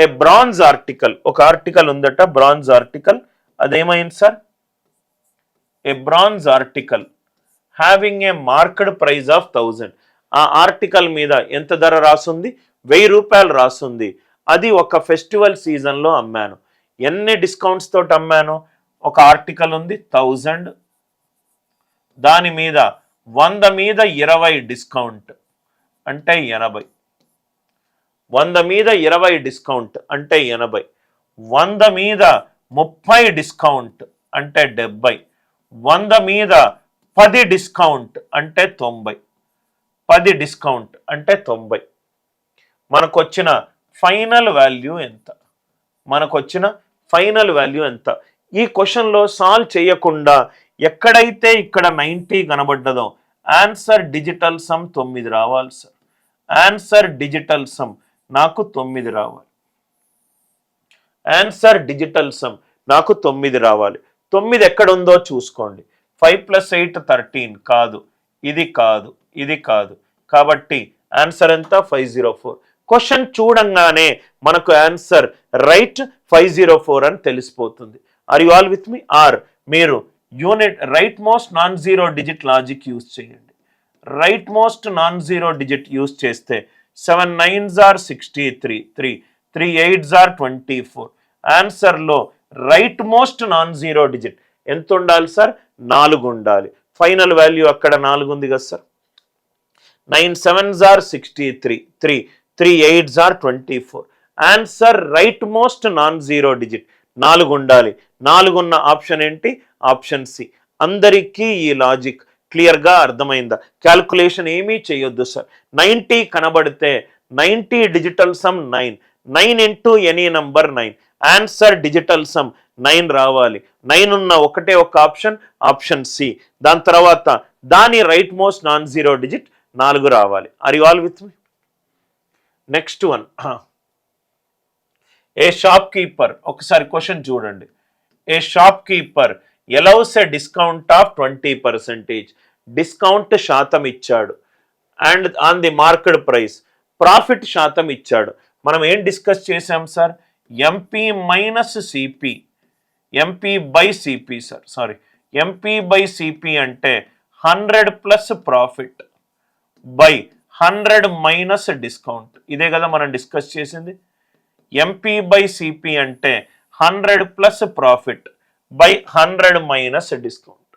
ఏ bronze article, ఒక article ఉందట bronze article, అదేమైంది sir? A bronze article having a marked price of 1000, ఆ article మీద ఎంత ధర రాసుంది? 1000 రూపాయలు రాసుంది. అది ఒక ఫెస్టివల్ సీజన్లో అమ్మాను. ఎన్ని డిస్కౌంట్స్ తోటి అమ్మాను? ఒక ఆర్టికల్ ఉంది 1000, దాని మీద 100 మీద 20 డిస్కౌంట్ అంటే 80, 100 మీద 20 డిస్కౌంట్ అంటే 80, 100 మీద 30 డిస్కౌంట్ అంటే 70, 100 మీద 10 డిస్కౌంట్ అంటే 90, 10 డిస్కౌంట్ అంటే 90. మనకొచ్చిన ఫైనల్ వాల్యూ ఎంత? మనకొచ్చిన ఫైనల్ వాల్యూ ఎంత? ఈ క్వశ్చన్లో సాల్వ్ చేయకుండా ఎక్కడైతే ఇక్కడ 90 కనబడ్డదో ఆన్సర్ డిజిటల్ సమ్ 9 రావాలి సార్. ఆన్సర్ డిజిటల్ సమ్ నాకు 9 రావాలి. ఆన్సర్ డిజిటల్ సమ్ నాకు 9 రావాలి. 9 ఎక్కడ ఉందో చూసుకోండి. 5 + 8 13 కాదు, ఇది కాదు, ఇది కాదు. కాబట్టి ఆన్సర్ ఎంత? 504. క్వశ్చన్ చూడంగానే మనకు ఆన్సర్ రైట్ 504 అని తెలిసిపోతుంది. Are you all with me? ఆర్ మీరు unit right most non zero digit logic use చేయండి. Right most non zero digit use చేస్తే 7 9s are 63, 3 8s are 24. ఆన్సర్లో right most non zero digit ఎంత ఉండాలి సార్? 4 ఉండాలి. ఫైనల్ వాల్యూ అక్కడ 4 ఉంది కదా sir. 9 7s are 63, 3 8s are 24. Answer right most non zero digit 4 ఉండాలి. 4 ఉన్న ఆప్షన్ ఏంటి? Option C. అందరికీ ఈ లాజిక్ క్లియర్గా అర్థమైందా? క్యాల్కులేషన్ ఏమీ చేయొద్దు సార్. 90 కనబడితే 90 digital sum 9, 9 into any number 9. Answer digital sum 9 రావాలి. 9 ఉన్న ఒకటే ఒక ఆప్షన్, ఆప్షన్ సి. దాని తర్వాత దాని right most non zero digit 4 రావాలి. Are you all with me? Next one, a shopkeeper, ఒకసారి క్వశ్చన్ చూడండి. A shopkeeper allows a discount of 20%, discount శాతం ఇచ్చాడు, and on the market price profit శాతం ఇచ్చాడు. మనం ఏం డిస్కస్ చేసాం sir? MP minus CP, MP by CP sir, sorry, MP by CP అంటే 100 plus profit by 100 minus discount. ఇదే కదా మనం డిస్కస్ చేసింది. ఎంపీ బై సిపి అంటే 100 plus profit by 100 minus discount.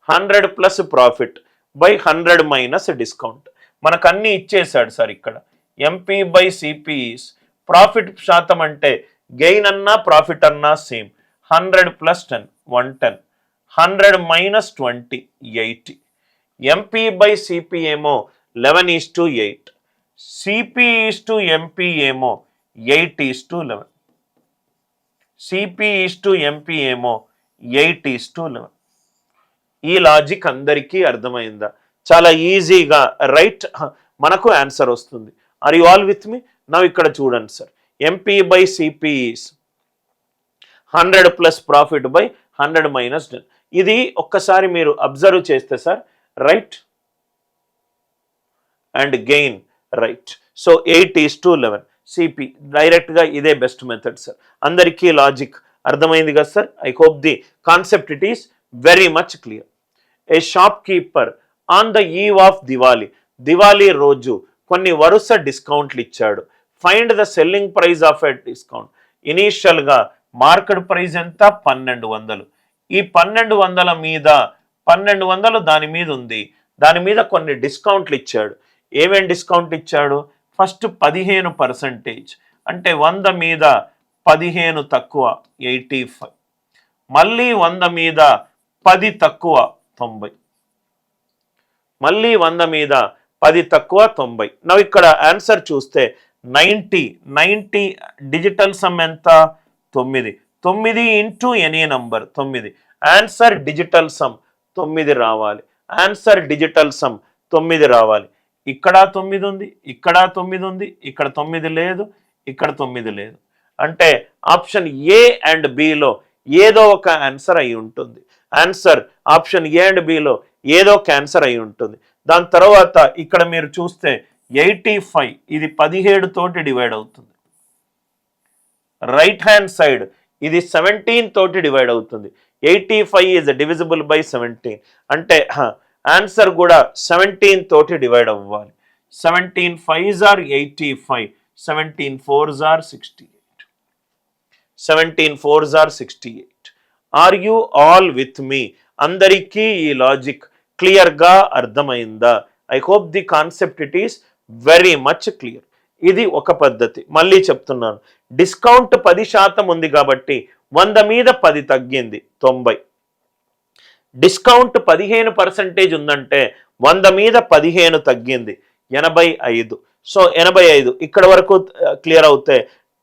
100 plus profit by 100 minus discount. మనకు అన్ని ఇచ్చేసాడు sir ఇక్కడ. ఎంపీ బై సిపి ప్రాఫిట్ శాతం అంటే గెయిన్ అన్నా ప్రాఫిట్ అన్నా same. 100 plus 10 110, 100 minus 20 80. MP by CP ఏమో 11:8, సిపి టు ఎంపీ ఏమో 8:11, సిపి టు ఎంపీ ఏమో 8:11. ఈ లాజిక్ అందరికీ అర్థమైందా? చాలా ఈజీగా రైట్ మనకు ఆన్సర్ వస్తుంది. ఆర్ యు ఆల్ విత్ మీ? నా ఇక్కడ చూడండి sir. MP by CP 100 plus profit by 100 minus 10. ఇది ఒక్కసారి మీరు అబ్జర్వ్ చేస్తే sir right and gain right. So 8:11 CP డైరెక్ట్గా ఇదే బెస్ట్ మెథడ్ సార్. అందరికీ లాజిక్ అర్థమైంది కదా sir? I hope the concept it is very much clear. A shop keeper on the eve of Diwali, Diwali రోజు కొన్ని వరుస డిస్కౌంట్లు ఇచ్చాడు. Find the selling price of a discount. ఇనీషియల్గా మార్కెట్ ప్రైస్ ఎంత? 1200. ఈ 1200 మీద 1200 దాని మీద ఉంది, దాని మీద కొన్ని డిస్కౌంట్లు ఇచ్చాడు. ఏమేం డిస్కౌంట్ ఇచ్చాడు? ఫస్ట్ 15%, అంటే 100 మీద 15 తక్కువ 85, మళ్ళీ 100 మీద 10 తక్కువ 90, మళ్ళీ 100 మీద 10 తక్కువ 90. నవ్వు ఇక్కడ ఆన్సర్ చూస్తే 90 డిజిటల్ సమ్ ఎంత? 9 into any number 9. Answer digital sum 9 రావాలి. ఆన్సర్ డిజిటల్ సమ్ 9 రావాలి. ఇక్కడ 9 ఉంది, ఇక్కడ 9 ఉంది, ఇక్కడ 9 లేదు, ఇక్కడ 9 లేదు. అంటే ఆప్షన్ ఏ అండ్ బిలో ఏదో ఒక ఆన్సర్ అయి ఉంటుంది. Answer option A and below ఏదో ఒక ఆన్సర్ అయి ఉంటుంది. దాని తర్వాత ఇక్కడ మీరు చూస్తే 85 ఇది 17 తోటి డివైడ్ అవుతుంది. రైట్ హ్యాండ్ సైడ్ ఇది 17 తోటి డివైడ్ అవుతుంది. 85 ఈజ్ డివిజిబుల్ బై 17 అంటే ఆన్సర్ కూడా 17 తోటి డివైడ్ అవ్వాలి. 17 5s are 85, 17 4s are 68. 17 4s are 68. Are you all with me? అందరికీ ఈ లాజిక్ క్లియర్గా అర్థమైందా? I hope the concept it is very much clear. ఇది ఒక పద్ధతి. మళ్ళీ చెప్తున్నాను, డిస్కౌంట్ 10% ఉంది కాబట్టి 100 మీద 10 తగ్గింది 90. డిస్కౌంట్ 15% ఉందంటే 100 మీద 15 తగ్గింది 85. సో 85 ఇక్కడ వరకు క్లియర్ అవుతే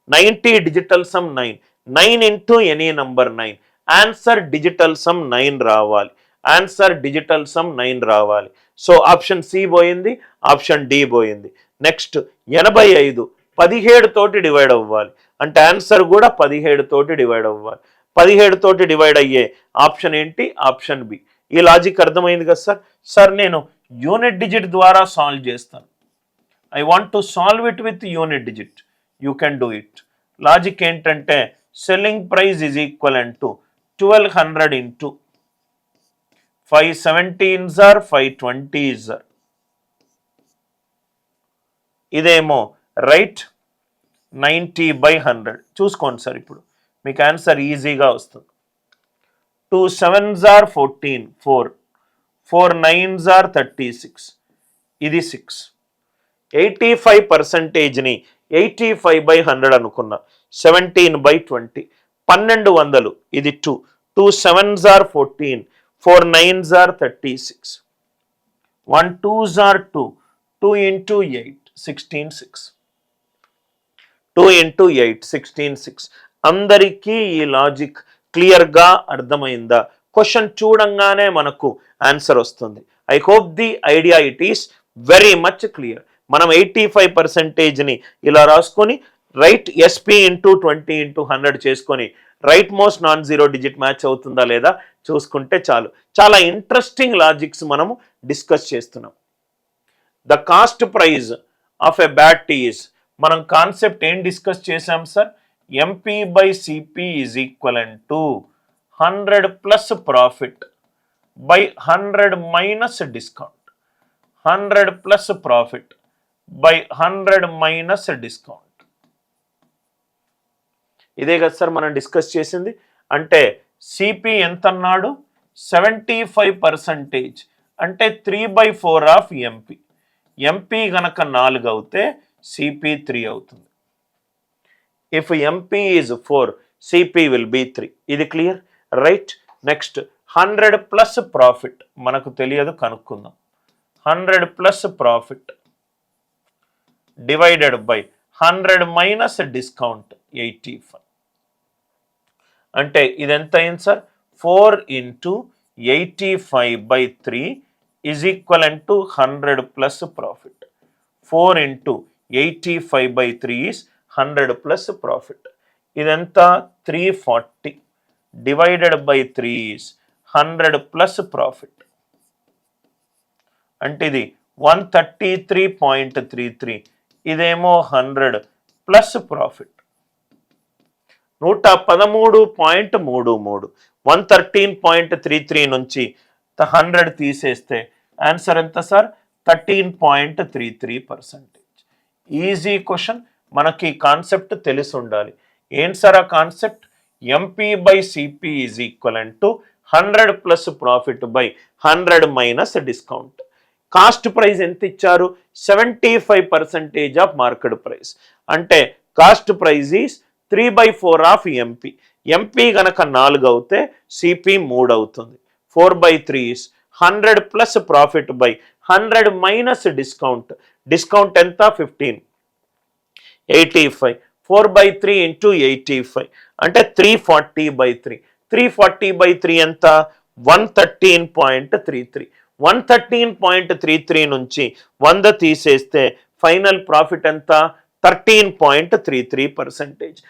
90 digital sum 9, 9 into any number 9. Answer digital sum 9 రావాలి. ఆన్సర్ డిజిటల్ సమ్ 9 రావాలి. సో ఆప్షన్ సి పోయింది, ఆప్షన్ డి పోయింది. నెక్స్ట్ 85 17 తోటి డివైడ్ అవ్వాలి అంటే ఆన్సర్ కూడా 17 తోటి డివైడ్ అవ్వాలి. 17 తోటి డివైడ్ అయ్యే ఆప్షన్ ఏంటి? Option B. ఈ లాజిక్ అర్థమైంది కదా సార్? సార్ నేను యూనిట్ డిజిట్ ద్వారా సాల్వ్ చేస్తాను. I want to solve it with unit digit. You can do it. Logic ఏంటంటే selling price is equivalent to 1200 into 517s are 520s. ఇదేమో right 90/100. చూసుకోండి sir, ఇప్పుడు మీకు ఆన్సర్ ఈజీగా వస్తుంది. 2 7s are 14, 4, 4 9s are 36. ఇది 6. 85%ని 85/100 అనుకున్నా. 17/20 1200. ఇది 2, 2 7s are 14, 4 9s are 36. 1 2s are 2, 2 into 8 16 6. 2 into 8 16 6. అందరికీ ఈ లాజిక్ క్లియర్గా అర్థమైందా? క్వశ్చన్ చూడంగానే మనకు ఆన్సర్ వస్తుంది. I hope the idea it is very much clear. మనం 85%ని ఇలా రాసుకొని రైట్ ఎస్పీ ఇంటూ 20 into 100 చేసుకొని right most non zero digit match అవుతుందా లేదా చూసుకుంటే చాలు. చాలా ఇంట్రెస్టింగ్ లాజిక్స్ మనము డిస్కస్ చేస్తున్నాం. The cost price of a bat T is, మనం కాన్సెప్ట్ ఏం డిస్కస్ చేసాం sir? MP/CP is equivalent to 100 plus profit by 100 minus discount. 100 plus profit by 100 minus discount. ఇదే కదా సార్ మనం డిస్కస్ చేసింది. అంటే సిపి ఎంత అన్నాడు? 75%, అంటే 3/4 ఆఫ్ ఎంపీ. ఎంపీ గనక 4 అవుతే సిపి 3 అవుతుంది. If MP is 4, CP will be 3. ఇది clear right. Next 100 plus profit మనకు తెలియదు, కనుక్కుందాం. 100 plus profit divided by 100 minus discount 85. అంటే ఇది ఎంత అయింది sir? 4 into 85/3 is equivalent to 100 plus profit. 4 into 85/3 is 100 plus profit. ఇదంతా 340 divided by 3 is 100 plus profit. అంటే ఇది 133.33. ఇదేమో 100 ప్లస్ ప్రాఫిట్. 113.33. 113.33 నుంచి 100 తీసేస్తే ఆన్సర్ ఎంత సార్? 13.33%. Easy question. మనకి కాన్సెప్ట్ తెలిసి ఉండాలి. ఏంటి సార్ ఆ concept? MP/CP is equivalent to 100 plus profit by 100 minus discount. Cost price ఎంత ఇచ్చారు? 75% ఆఫ్ మార్కెట్ ప్రైస్. అంటే cost price is 3/4 of MP. MP గనక 4 అవుతే సిపి 3 అవుతుంది. 4/3 is 100 plus profit by 100 minus discount. Discount ఎంత? 15. 85. 4/3 ఇంటూ 85 అంటే 340/3. 340/3 ఎంత? 113.33. 113.33 నుంచి 100 తీసేస్తే ఫైనల్ ప్రాఫిట్ ఎంత? 13.33%.